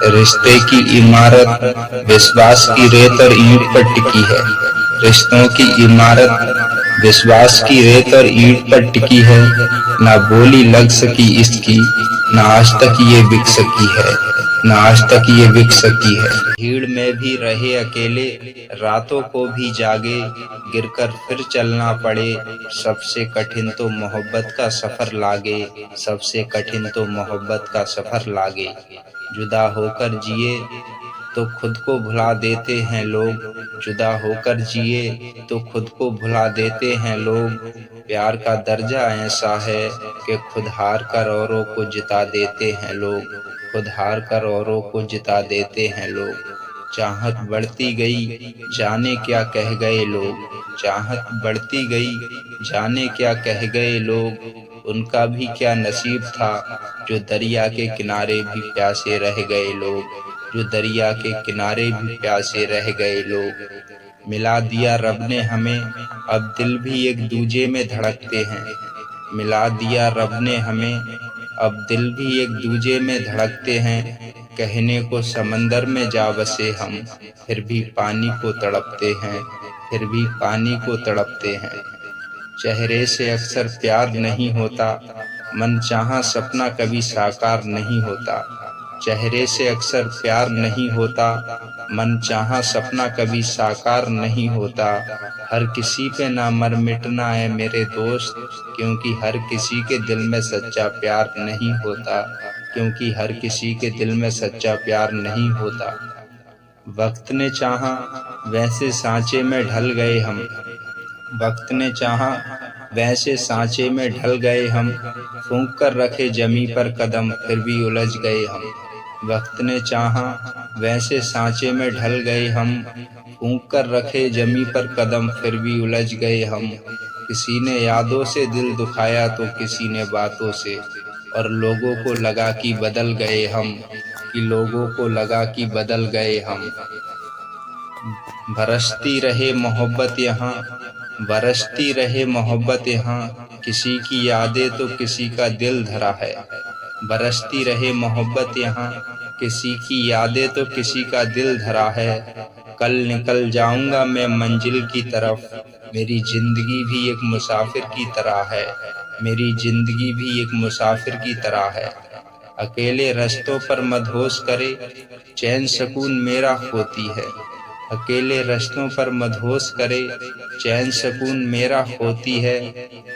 रिश्ते की इमारत विश्वास की रेत और ईंट पर टिकी है। रिश्तों की इमारत विश्वास की रेत और ईंट पर टिकी है। ना बोली लग सकी इसकी, ना आज तक ये बिक सकी है, ना आज तक ये बिक सकी है। भीड़ में भी रहे अकेले, रातों को भी जागे, गिरकर फिर चलना पड़े। सबसे कठिन तो मोहब्बत का सफर लागे, सबसे कठिन तो मोहब्बत का सफर लागे। जुदा होकर जिए तो खुद को भुला देते हैं लोग, जुदा होकर जिए तो खुद को भुला देते हैं लोग। प्यार का दर्जा ऐसा है कि खुद हार कर औरों को जिता देते हैं लोग, खुद हार कर औरों को जिता देते हैं लोग। चाहत बढ़ती गई जाने क्या कह गए लोग, चाहत बढ़ती गई जाने क्या कह गए लोग। उनका भी क्या नसीब था जो दरिया के किनारे भी प्यासे रह गए लोग, जो दरिया के किनारे भी प्यासे रह गए लोग। मिला दिया रब ने हमें, अब दिल भी एक दूजे में धड़कते हैं। मिला दिया रब ने हमें, अब दिल भी एक दूजे में धड़कते हैं। कहने को समंदर में जा बसे हम, फिर भी पानी को तड़पते हैं, फिर भी पानी को तड़पते हैं। चेहरे से अक्सर प्यार नहीं होता, मन चाहा सपना कभी साकार नहीं होता। चेहरे से अक्सर प्यार नहीं होता, मन चाहा सपना कभी साकार नहीं होता। हर किसी पे ना मर मिटना है मेरे दोस्त, क्योंकि हर किसी के दिल में सच्चा प्यार नहीं होता, क्योंकि हर किसी के दिल में सच्चा प्यार नहीं होता। वक्त ने चाहा वैसे सांचे में ढल गए हम, वक्त ने चाहा वैसे सांचे में ढल गए हम। फूंक कर रखे जमी पर कदम फिर भी उलझ गए हम। वक्त ने चाहा वैसे सांचे में ढल गए हम, फूंक कर रखे जमी पर कदम फिर भी उलझ गए हम। किसी ने यादों से दिल दुखाया तो किसी ने बातों से, और लोगों को लगा कि बदल गए हम, कि लोगों को लगा कि बदल गए हम। बरसती रहे मोहब्बत यहाँ, बरसती रहे मोहब्बत यहाँ, किसी की यादें तो किसी का दिल धरा है। बरसती रहे मोहब्बत यहाँ, किसी की यादें तो किसी का दिल धरा है। कल निकल जाऊंगा मैं मंजिल की तरफ, मेरी जिंदगी भी एक मुसाफिर की तरह है, मेरी जिंदगी भी एक मुसाफिर की तरह है। अकेले रास्तों पर मदहोश करे, चैन सुकून मेरा होती है। अकेले रास्तों पर मदहोश करे, चैन सुकून मेरा होती है।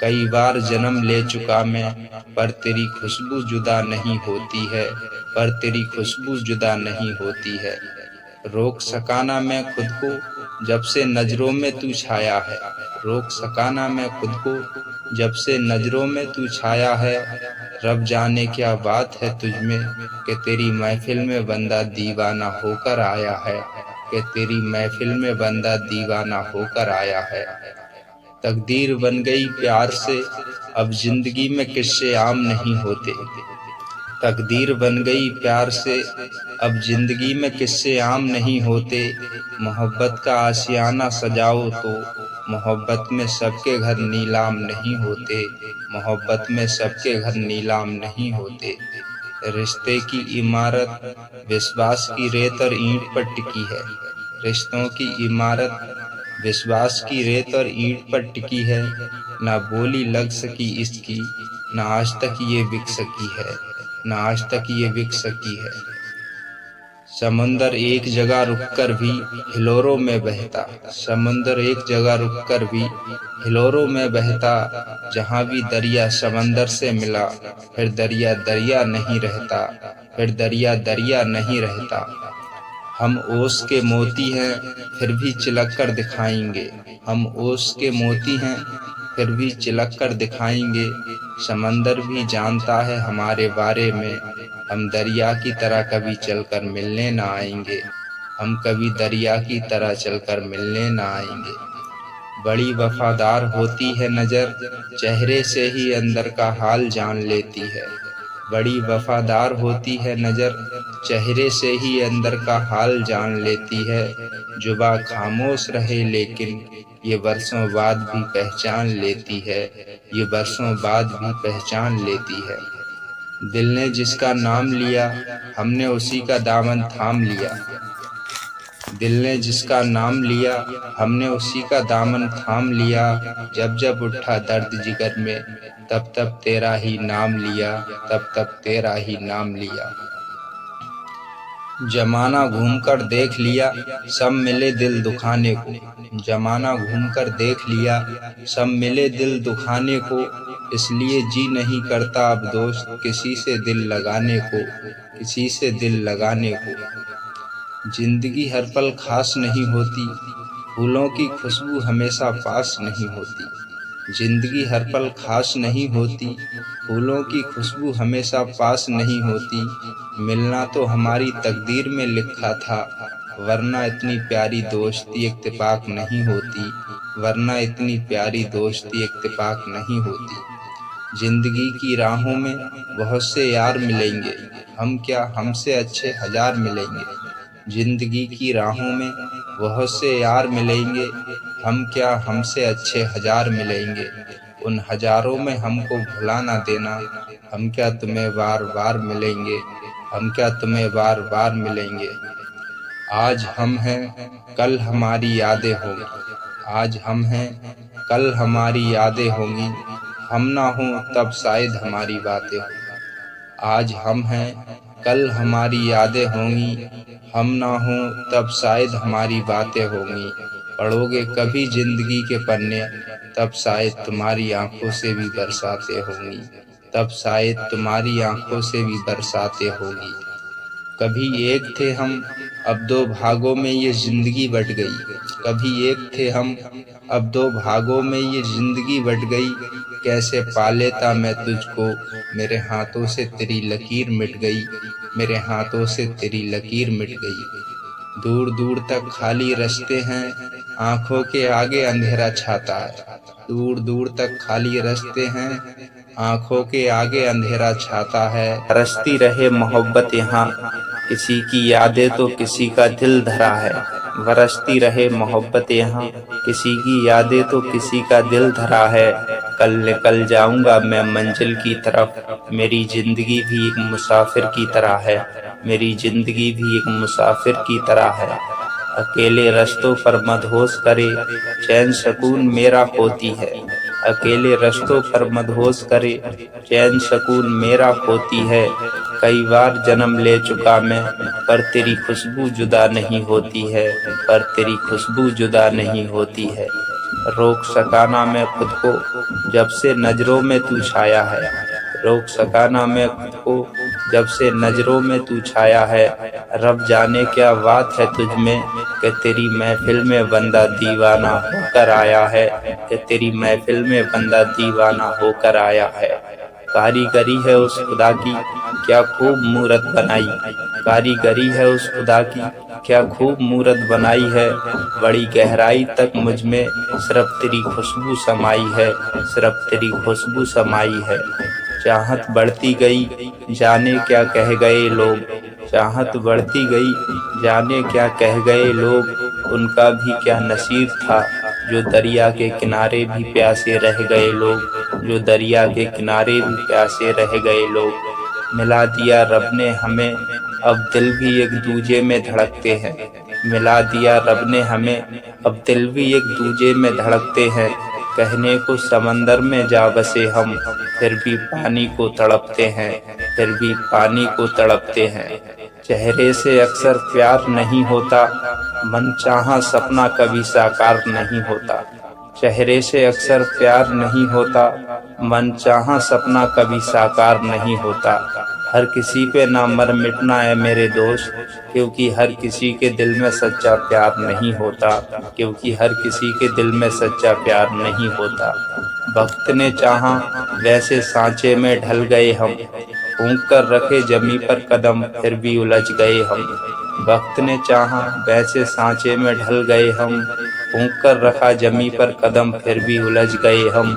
कई बार जन्म ले चुका मैं, पर तेरी खुशबू जुदा नहीं होती है, पर तेरी खुशबू जुदा नहीं होती है। रोक सका ना मैं खुद को जब से नजरों में तू छाया है, रोक सका ना मैं खुद को जब से नजरों में तू छाया है। रब जाने क्या बात है तुझ में कि तेरी महफिल में बंदा दीवाना होकर आया है, कि तेरी महफिल में बंदा दीवाना होकर आया है। तकदीर बन गई प्यार से, अब जिंदगी में किस्से आम नहीं होते। तकदीर बन गई प्यार से, अब जिंदगी में किस्से आम नहीं होते। मोहब्बत का आशियाना सजाओ तो मोहब्बत में सबके घर नीलाम नहीं होते, मोहब्बत में सबके घर नीलाम नहीं होते। रिश्ते की इमारत विश्वास की रेत और ईंट पर टिकी है। रिश्तों की इमारत विश्वास की रेत और ईंट पर टिकी है। ना बोली लग सकी इसकी, ना आज तक ये बिक सकी है, ना आज तक ये बिक सकी है। समुंदर एक जगह रुककर भी हिलोरों में बहता, समुंदर एक जगह रुककर भी हिलोरों में बहता। जहाँ भी दरिया समंदर से मिला, फिर दरिया दरिया नहीं रहता, फिर दरिया दरिया नहीं रहता। हम ओस के मोती हैं फिर भी चिलक कर दिखाएंगे, हम ओस के मोती हैं फिर भी चिलक कर दिखाएंगे। समंदर भी जानता है हमारे बारे में, हम दरिया की तरह कभी चलकर मिलने ना आएंगे, हम कभी दरिया की तरह चलकर मिलने ना आएंगे। बड़ी वफादार होती है नजर, चेहरे से ही अंदर का हाल जान लेती है। बड़ी वफादार होती है नजर, चेहरे से ही अंदर का हाल जान लेती है। जुबा खामोश रहे लेकिन ये बरसों बाद भी पहचान लेती है, ये बरसों बाद भी पहचान लेती है। दिल ने जिसका नाम लिया हमने उसी का दामन थाम लिया। दिल ने जिसका नाम लिया हमने उसी का दामन थाम लिया। जब जब उठा दर्द जिगर में तब तब तेरा ही नाम लिया, तब तब तेरा ही नाम लिया। जमाना घूमकर देख लिया सब मिले दिल दुखाने को। जमाना घूमकर देख लिया सब मिले दिल दुखाने को। इसलिए जी नहीं करता अब दोस्त किसी से दिल लगाने को, किसी से दिल लगाने को। जिंदगी हर पल खास नहीं होती, फूलों की खुशबू हमेशा पास नहीं होती। जिंदगी हर पल खास नहीं होती, फूलों की खुशबू हमेशा पास नहीं होती। मिलना तो हमारी तकदीर में लिखा था, वरना इतनी प्यारी दोस्ती इत्तेफाक नहीं होती, वरना इतनी प्यारी दोस्ती इत्तेफाक नहीं होती। जिंदगी की राहों में बहुत से यार मिलेंगे, हम क्या हमसे अच्छे हजार मिलेंगे। जिंदगी की राहों में बहुत से यार मिलेंगे, हम क्या हमसे अच्छे हजार मिलेंगे। उन हजारों में हमको भुला ना देना, हम क्या तुम्हें बार बार मिलेंगे, हम क्या तुम्हें बार बार मिलेंगे। आज हम हैं कल हमारी यादें होंगी, आज हम हैं कल हमारी यादें होंगी। हम ना हों तब शायद हमारी बातें हों। आज हम हैं कल हमारी यादें होंगी, हम ना हों तब शायद हमारी बातें होंगी। पढ़ोगे कभी जिंदगी के पन्ने तब शायद तुम्हारी आंखों से भी बरसातें होंगी, तब शायद तुम्हारी आंखों से भी बरसातें होंगी। कभी एक थे हम अब दो भागों में ये जिंदगी बट गई। कभी एक थे हम अब दो भागों में ये जिंदगी बट गई। कैसे पा लेता मैं तुझको, मेरे हाथों से तेरी लकीर मिट गई, मेरे हाथों से तेरी लकीर मिट गई। दूर दूर तक खाली रास्ते हैं, आंखों के आगे अंधेरा छाता है। दूर दूर तक खाली रास्ते हैं, आंखों के आगे अंधेरा छाता है। रसती रहे मोहब्बत यहाँ, किसी की यादें तो किसी का दिल धरा है। बरसती रहे मोहब्बत यहाँ, किसी की यादें तो किसी का दिल धरा है। कल निकल जाऊंगा मैं मंजिल की तरफ, मेरी जिंदगी भी एक मुसाफिर की तरह है, मेरी जिंदगी भी एक मुसाफिर की तरह है। अकेले रास्तों पर मदहोश करे चैन सुकून मेरा होती है। अकेले रास्तों पर मदहोश करे चैन सुकून मेरा होती है। कई बार जन्म ले चुका मैं पर तेरी खुशबू जुदा नहीं होती है, पर तेरी खुशबू जुदा नहीं होती है। रोक सका ना मैं खुद को जब से नजरों में तू छाया है, रोक सका ना मैं खुद को जब से नजरों में तू छाया है। रब जाने क्या बात है तुझ में कि तेरी महफिल में बंदा दीवाना होकर आया है, कि तेरी महफिल में बंदा दीवाना होकर आया है। कारीगरी है उस खुदा की क्या खूब मूरत बनाई, कारीगरी है उस खुदा की क्या खूब मूरत बनाई है। बड़ी गहराई तक मुझ में सिर्फ तेरी खुशबू समाई है, सिर्फ तेरी खुशबू समाई है। चाहत बढ़ती गई जाने क्या कह गए लोग, चाहत बढ़ती गई जाने क्या कह गए लोग। उनका भी क्या नसीब था जो दरिया के किनारे भी प्यासे रह गए लोग, जो दरिया के किनारे भी प्यासे रह गए लोग। मिला दिया रब ने हमें अब दिल भी एक दूजे में धड़कते हैं, मिला दिया रब ने हमें अब दिल भी एक दूजे में धड़कते हैं। कहने को समंदर में जा बसे हम, फिर भी पानी को तड़पते हैं, फिर भी पानी को तड़पते हैं। चेहरे से अक्सर प्यार नहीं होता, मन चाहा सपना कभी साकार नहीं होता। चेहरे से अक्सर प्यार नहीं होता, मन चाहा सपना कभी साकार नहीं होता। हर किसी पे ना मर मिटना है मेरे दोस्त, क्योंकि हर किसी के दिल में सच्चा प्यार नहीं होता, क्योंकि हर किसी के दिल में सच्चा प्यार नहीं होता। वक्त ने चाहा वैसे सांचे में ढल गए हम, फूंक कर रखे जमी पर कदम फिर भी उलझ गए हम। वक्त ने चाहा वैसे सांचे में ढल गए हम, फूंक कर रखा जमी पर कदम फिर भी उलझ गए हम।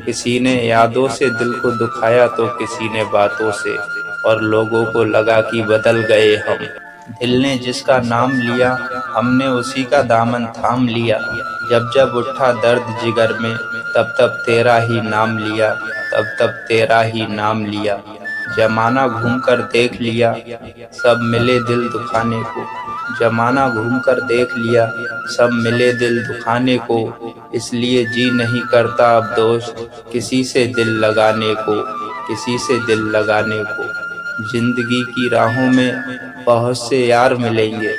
किसी ने यादों से दिल को दुखाया तो किसी ने बातों से, और लोगों को लगा कि बदल गए हम। दिल ने जिसका नाम लिया हमने उसी का दामन थाम लिया। जब जब उठा दर्द जिगर में तब तब तेरा ही नाम लिया, तब तब तेरा ही नाम लिया। जमाना घूम कर देख लिया, सब मिले दिल दुखाने को। जमाना घूम कर देख लिया, सब मिले दिल दुखाने को। इसलिए जी नहीं करता अब दोस्त किसी से दिल लगाने को, किसी से दिल लगाने को। जिंदगी की राहों में बहुत से यार मिलेंगे,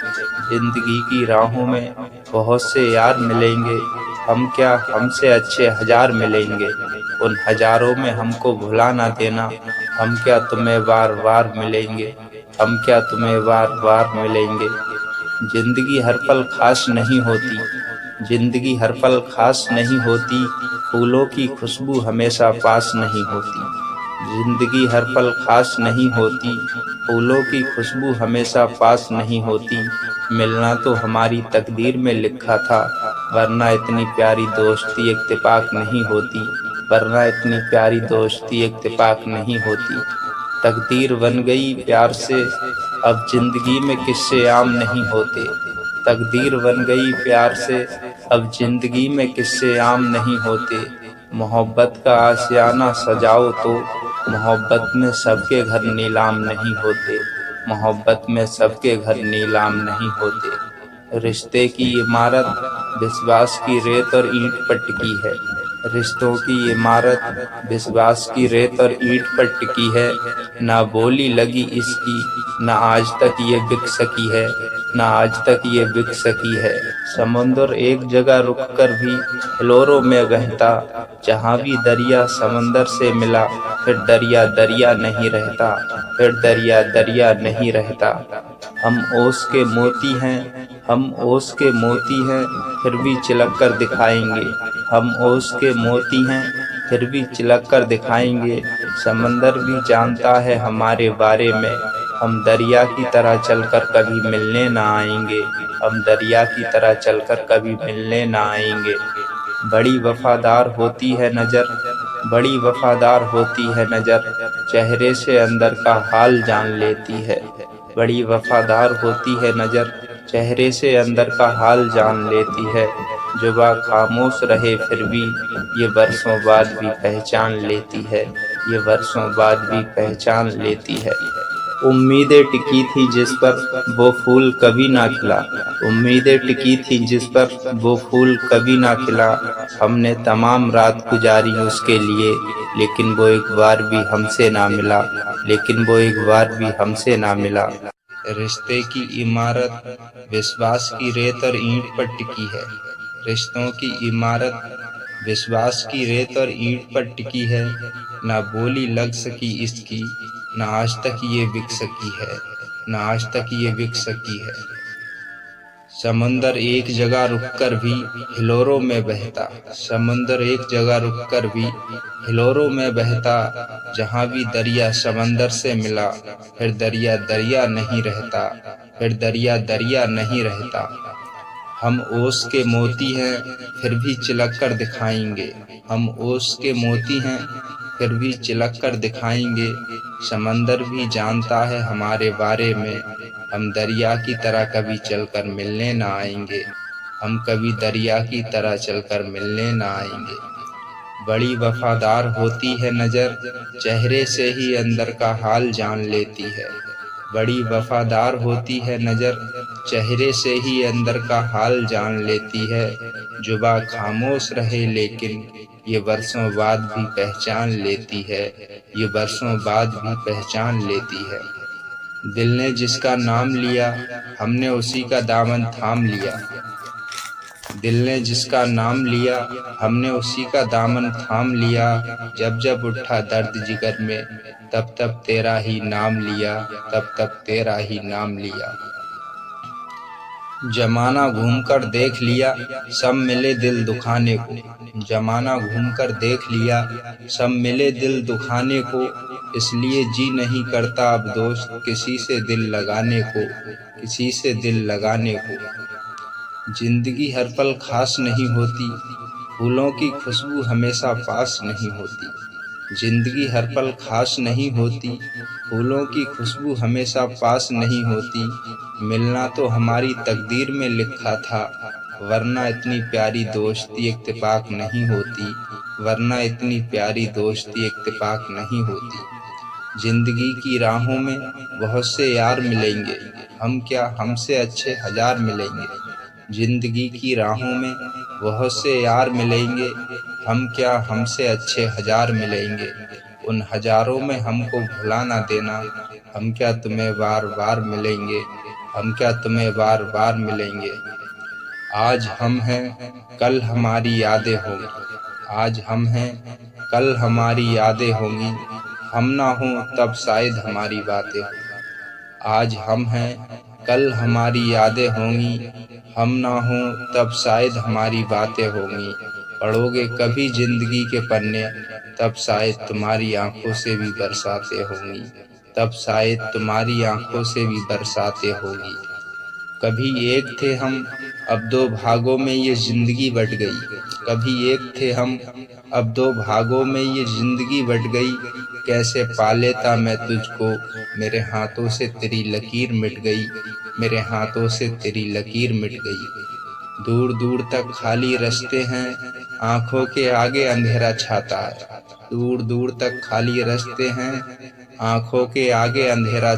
जिंदगी की राहों में बहुत से यार मिलेंगे। हम क्या, हमसे अच्छे हजार मिलेंगे। उन हजारों में हमको भुला ना देना, हम क्या तुम्हें बार बार मिलेंगे, हम क्या तुम्हें बार बार मिलेंगे। जिंदगी हर पल खास नहीं होती, जिंदगी हर पल खास नहीं होती। फूलों की खुशबू हमेशा पास नहीं होती। जिंदगी हर पल खास नहीं होती, फूलों की खुशबू हमेशा पास नहीं होती। मिलना तो हमारी तकदीर में लिखा था, वरना इतनी प्यारी दोस्ती इत्तेफाक नहीं होती, वरना इतनी प्यारी दोस्ती इत्तेफाक नहीं होती। तकदीर बन गई प्यार से, अब जिंदगी में किस्से आम नहीं होते। तकदीर बन गई प्यार से, अब जिंदगी में किस्से आम नहीं होते। मोहब्बत का आशियाना सजाओ तो, मोहब्बत में सबके घर नीलाम नहीं होते, मोहब्बत में सबके घर नीलाम नहीं होते। रिश्ते की इमारत विश्वास की रेत और ईंट पर टिकी है, रिश्तों की इमारत विश्वास की रेत और ईंट पर टिकी है। ना बोली लगी इसकी, ना आज तक ये बिक सकी है, ना आज तक ये बिक सकी है। समुंदर एक जगह रुक कर भी हिलोरों में बहता, जहाँ भी दरिया समंदर से मिला, फिर दरिया दरिया नहीं रहता, फिर दरिया दरिया नहीं रहता। हम ओस के मोती हैं, हम ओस के मोती हैं, फिर भी चिलक कर दिखाएंगे। हम ओस के मोती हैं, फिर भी चिलक कर दिखाएंगे। समंदर भी जानता है हमारे बारे में, हम दरिया की तरह चलकर कभी मिलने ना आएंगे, हम दरिया की तरह चलकर कभी मिलने ना आएंगे। बड़ी वफादार होती है नज़र, बड़ी वफादार होती है नज़र, चेहरे से अंदर का हाल जान लेती है। बड़ी वफादार होती है नज़र, चेहरे से अंदर का हाल जान लेती है। जुबां खामोश रहे फिर भी ये बरसों बाद भी पहचान लेती है, ये बरसों बाद भी पहचान लेती है। उम्मीदें टिकी थी जिस पर वो फूल कभी ना खिला, उम्मीदें टिकी थी जिस पर वो फूल कभी ना खिला। हमने तमाम रात गुजारी उसके लिए, लेकिन वो एक बार भी हमसे ना मिला, लेकिन वो एक बार भी हमसे ना मिला। रिश्ते की इमारत विश्वास की रेत और ईंट पर टिकी है, रिश्तों की इमारत विश्वास की रेत और ईंट पर टिकी है। ना बोली लग सकी इसकी, ना आज तक ये बिक सकी है, ना आज तक ये बिक सकी है। समंदर एक जगह रुककर भी हिलोरों में बहता, समंदर एक जगह रुककर भी हिलोरों में बहता। जहाँ भी दरिया समंदर से मिला, फिर दरिया दरिया नहीं रहता, फिर दरिया दरिया नहीं रहता। हम ओस के मोती हैं, फिर भी चिलक कर दिखाएंगे, हम ओस के मोती हैं, फिर भी चिलक कर दिखाएंगे। समंदर भी जानता है हमारे बारे में, हम दरिया की तरह कभी चलकर मिलने ना आएंगे, हम कभी दरिया की तरह चलकर मिलने ना आएंगे। बड़ी वफादार होती है नज़र, चेहरे से ही अंदर का हाल जान लेती है। बड़ी वफादार होती है नज़र, चेहरे से ही अंदर का हाल जान लेती है। जुबां खामोश रहे लेकिन ये बरसों बाद भी पहचान लेती है, ये बरसों बाद भी पहचान लेती है। दिल ने जिसका नाम लिया, हमने उसी का दामन थाम लिया। दिल ने जिसका नाम लिया, हमने उसी का दामन थाम लिया। जब जब उठा दर्द जिगर में, तब तब तेरा ही नाम लिया, तब तब तेरा ही नाम लिया। जमाना घूमकर देख लिया, सब मिले दिल दुखाने को। जमाना घूमकर देख लिया, सब मिले दिल दुखाने को। इसलिए जी नहीं करता अब दोस्त किसी से दिल लगाने को, किसी से दिल लगाने को। जिंदगी हर पल खास नहीं होती, फूलों की खुशबू हमेशा पास नहीं होती। जिंदगी हर पल खास नहीं होती, फूलों की खुशबू हमेशा पास नहीं होती। मिलना तो हमारी तकदीर में लिखा था, वरना इतनी प्यारी दोस्ती इत्तेफाक नहीं होती, वरना इतनी प्यारी दोस्ती इत्तेफाक नहीं होती। जिंदगी की राहों में बहुत से यार मिलेंगे, हम क्या हमसे अच्छे हजार मिलेंगे। जिंदगी की राहों में बहुत से यार मिलेंगे, हम क्या हमसे अच्छे हजार मिलेंगे। उन हजारों में हमको भुला ना देना, हम क्या तुम्हें बार बार मिलेंगे, हम क्या तुम्हें बार बार मिलेंगे। आज हम हैं कल हमारी यादें होंगी, आज हम हैं कल हमारी यादें होंगी, हम ना हों तब शायद हमारी बातें हों। आज हम हैं कल हमारी यादें होंगी, हम ना हों तब शायद हमारी बातें होंगी। पढ़ोगे कभी जिंदगी के पन्ने, तब शायद तुम्हारी आंखों से भी बरसातें होंगी, तब शायद तुम्हारी आंखों से भी बरसातें होंगी। कभी एक थे हम अब दो भागों में ये जिंदगी बट गई, कभी एक थे हम अब दो भागों में ये जिंदगी बट गई। कैसे पा लेता मैं तुझको, मेरे हाथों से तेरी लकीर मिट गई, मेरे हाथों से तेरी लकीर मिट गई। दूर दूर तक खाली रास्ते हैं, आंखों के आगे अंधेरा छाता है। दूर दूर तक खाली रास्ते हैं, आंखों के आगे अंधेरा